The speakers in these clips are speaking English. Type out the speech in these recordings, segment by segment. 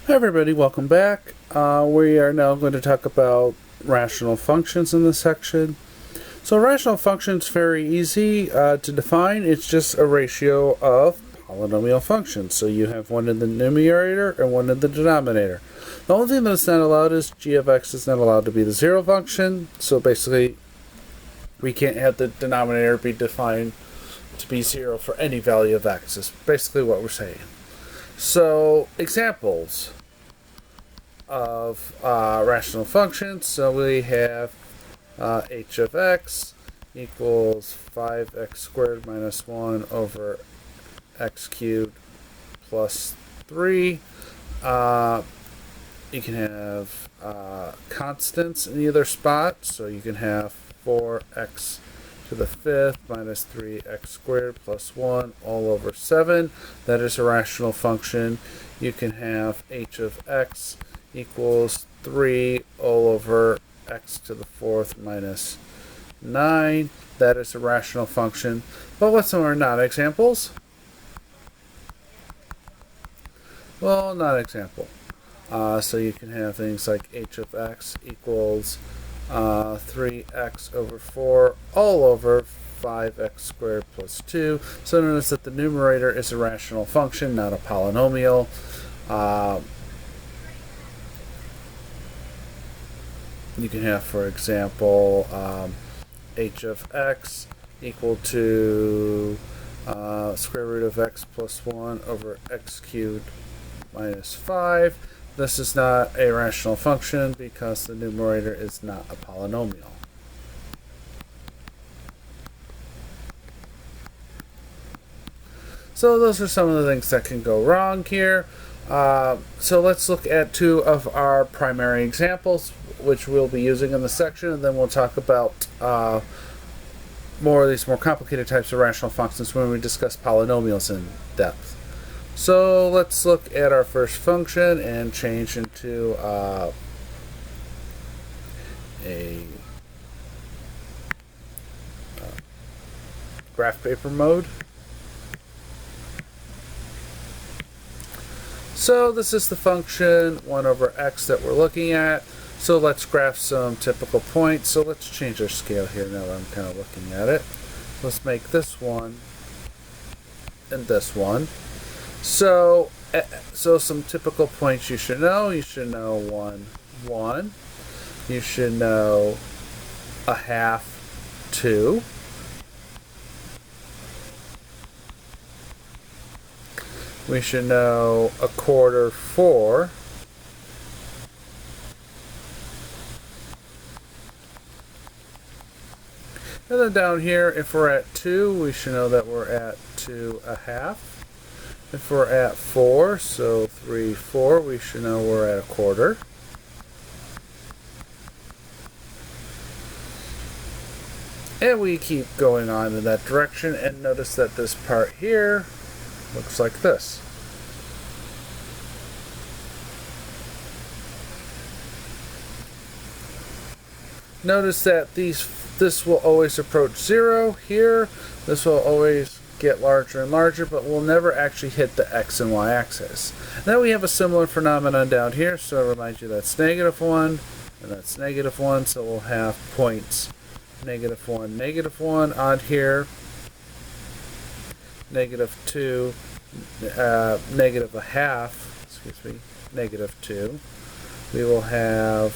Hi everybody, welcome back. We are now going to talk about rational functions in this section. So a rational function is very easy to define. It's just a ratio of polynomial functions. So you have one in the numerator and one in the denominator. The only thing that's not allowed is g of x is not allowed to be the zero function. So basically we can't have the denominator be defined to be zero for any value of x is basically what we're saying. So, examples of rational functions. So we have h of x equals 5x squared minus 1 over x cubed plus 3. You can have constants in either spot. So you can have 4x to the fifth minus 3x squared plus 1 all over 7. That is a rational function. You can have h of x equals 3 all over x to the fourth minus 9. That is a rational function. But what's some are not examples? Well, not example. So you can have things like h of x equals 3x over 4 all over 5x squared plus 2. So notice that the numerator is a rational function, not a polynomial. You can have, for example, h of x equal to square root of x plus 1 over x cubed minus 5. This is not a rational function because the numerator is not a polynomial. So those are some of the things that can go wrong here. So let's look at two of our primary examples, which we'll be using in the section, and then we'll talk about more of these more complicated types of rational functions when we discuss polynomials in depth. So let's look at our first function and change into a graph paper mode. So this is the function 1 over x that we're looking at. So let's graph some typical points. So let's change our scale here now that I'm kind of looking at it. Let's make this one and this one. So some typical points you should know. You should know 1, 1. You should know a half, 2. We should know a quarter, 4. And then down here, if we're at 2, we should know that we're at 2 a half. If we're at 4, so 3, 4, we should know we're at a quarter. And we keep going on in that direction, and notice that this part here looks like this. Notice that this will always approach 0 here. This will always get larger and larger, but we'll never actually hit the x and y axis. Then we have a similar phenomenon down here, so I remind you that's -1 and that's -1, so we'll have points -1, -1 on here, -2, negative a half, excuse me, -2. We will have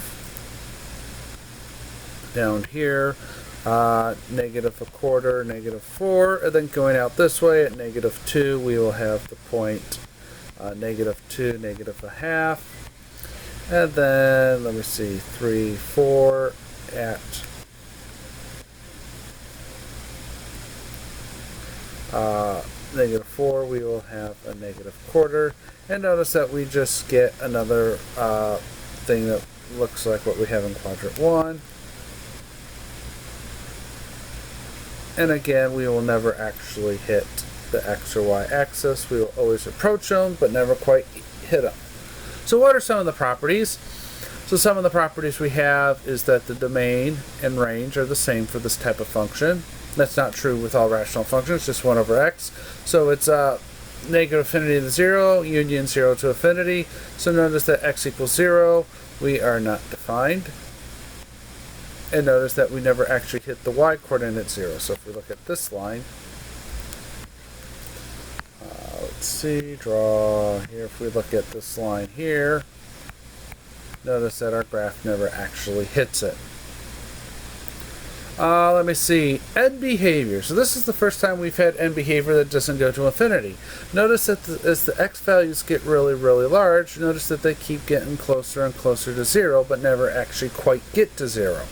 down here negative a quarter, -4, and then going out this way at -2 we will have the point -2, negative a half, and then let me see, 3, 4 at -4 we will have a negative quarter, and notice that we just get another thing that looks like what we have in quadrant 1. And again, we will never actually hit the x or y axis. We will always approach them, but never quite hit them. So what are some of the properties? So some of the properties we have is that the domain and range are the same for this type of function. That's not true with all rational functions, just 1 over x. So it's negative affinity to 0, union 0 to affinity. So notice that x equals 0, we are not defined. And notice that we never actually hit the y-coordinate 0. So if we look at this line, let's see, draw here. If we look at this line here, notice that our graph never actually hits it. Let me see, end behavior. So this is the first time we've had end behavior that doesn't go to infinity. Notice that as the x values get really, really large, notice that they keep getting closer and closer to 0, but never actually quite get to 0.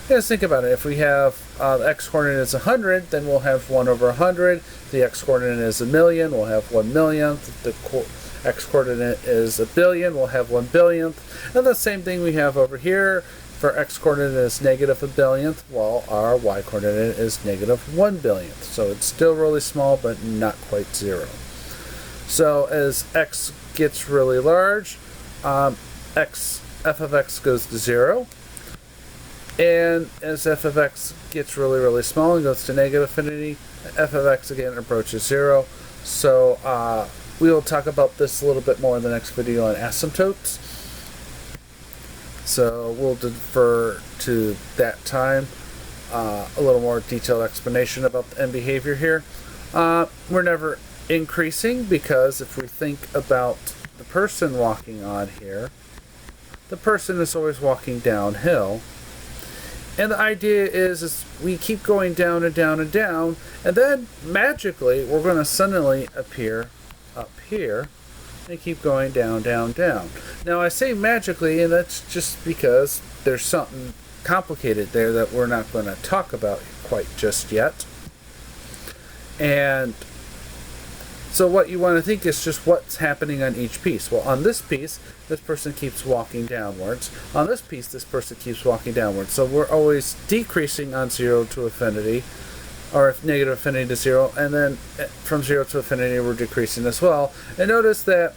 Just think about it. If we have the x-coordinate is 100, then we'll have 1 over 100. If the x-coordinate is 1,000,000, we'll have 1,000,000th. If the x-coordinate is 1,000,000,000, we'll have 1,000,000,000th. And the same thing we have over here. If our x-coordinate is negative 1,000,000,000th, while our y-coordinate is negative 1,000,000,000th. So it's still really small, but not quite 0. So as x gets really large, f of x goes to 0. And as f of x gets really, really small and goes to negative affinity, f of x again approaches 0. So we will talk about this a little bit more in the next video on asymptotes. So we'll defer to that time. A little more detailed explanation about the end behavior here. We're never increasing because if we think about the person walking on here, the person is always walking downhill. And the idea is we keep going down and down and down, and then magically we're going to suddenly appear up here and keep going down, down, down. Now I say magically, and that's just because there's something complicated there that we're not going to talk about quite just yet. And so what you want to think is just what's happening on each piece. Well, on this piece, this person keeps walking downwards. On this piece, this person keeps walking downwards. So we're always decreasing on 0 to affinity, or negative affinity to 0, and then from 0 to affinity we're decreasing as well. And notice that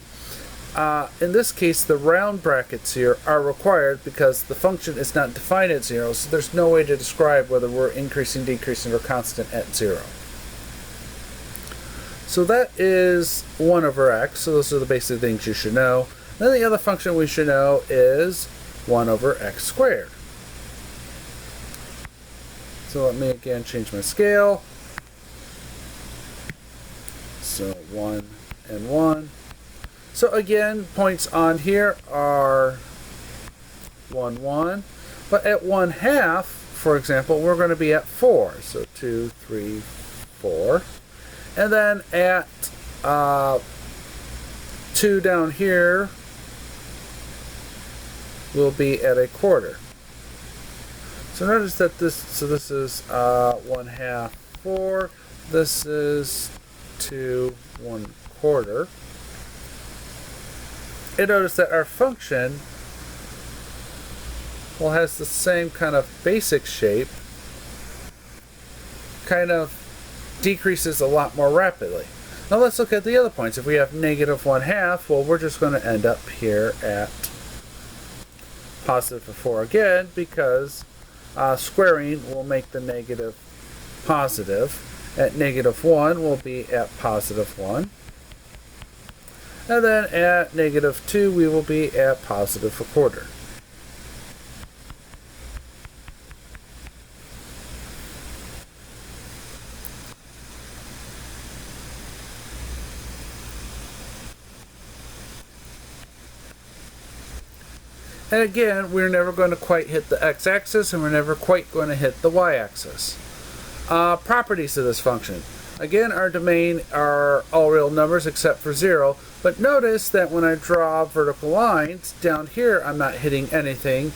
in this case the round brackets here are required because the function is not defined at 0, so there's no way to describe whether we're increasing, decreasing, or constant at 0. So that is 1 over x, so those are the basic things you should know. Then the other function we should know is 1 over x squared. So let me again change my scale. So 1 and 1. So again, points on here are 1, 1. But at 1/2, for example, we're going to be at 4. So 2, 3, 4. And then at 2 down here, we'll be at 1/4. So notice that this is 1/2, 4. This is 2, 1/4. And notice that our function, well, has the same kind of basic shape, kind of decreases a lot more rapidly. Now let's look at the other points. If we have negative 1/2, well, we're just going to end up here at positive 4 again, because squaring will make the negative positive. At negative 1, we'll be at positive 1. And then at negative 2, we will be at positive 1/4. And again, we're never going to quite hit the x-axis, and we're never quite going to hit the y-axis. Properties of this function. Again, our domain are all real numbers except for 0, but notice that when I draw vertical lines, down here I'm not hitting anything.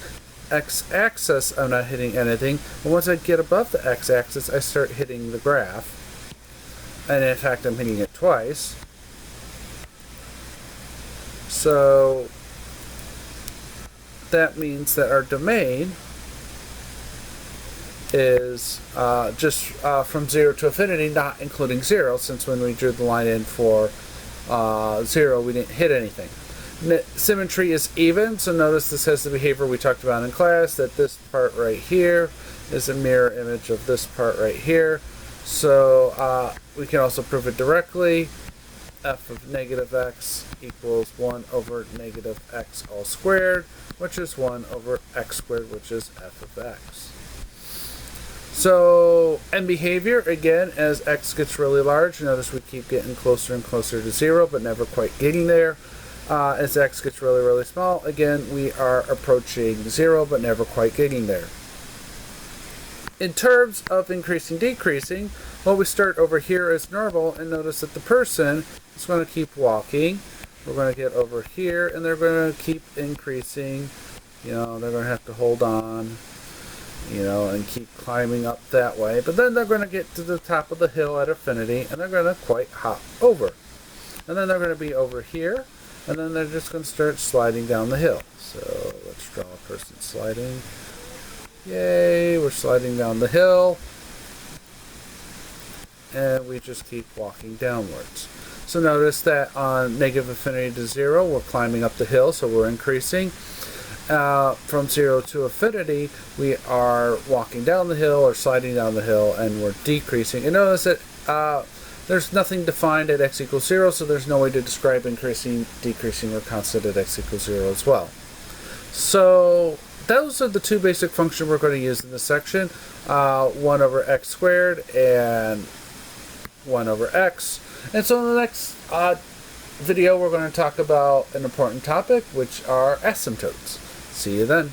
X-axis I'm not hitting anything. And once I get above the x-axis, I start hitting the graph. And in fact, I'm hitting it twice. So that means that our domain is just from 0 to infinity, not including 0, since when we drew the line in for 0, we didn't hit anything. Symmetry is even, so notice this has the behavior we talked about in class, that this part right here is a mirror image of this part right here. So we can also prove it directly. f of negative x equals 1 over negative x all squared, which is 1 over x squared, which is f of x. So, and behavior, again, as x gets really large, notice we keep getting closer and closer to 0, but never quite getting there. As x gets really, really small, again, we are approaching 0, but never quite getting there. In terms of increasing, decreasing, well, we start over here as normal, and notice that the person is going to keep walking. We're going to get over here, and they're going to keep increasing. You know, they're going to have to hold on, you know, and keep climbing up that way. But then they're going to get to the top of the hill at infinity, and they're going to quite hop over. And then they're going to be over here, and then they're just going to start sliding down the hill. So let's draw a person sliding. Yay, we're sliding down the hill. And we just keep walking downwards. So notice that on negative infinity to 0, we're climbing up the hill, so we're increasing. From 0 to infinity, we are walking down the hill or sliding down the hill, and we're decreasing. And notice that there's nothing defined at x equals 0, so there's no way to describe increasing, decreasing, or constant at x equals 0 as well. So those are the two basic functions we're going to use in this section. 1 over x squared and 1 over x. And so in the next video, we're going to talk about an important topic, which are asymptotes. See you then.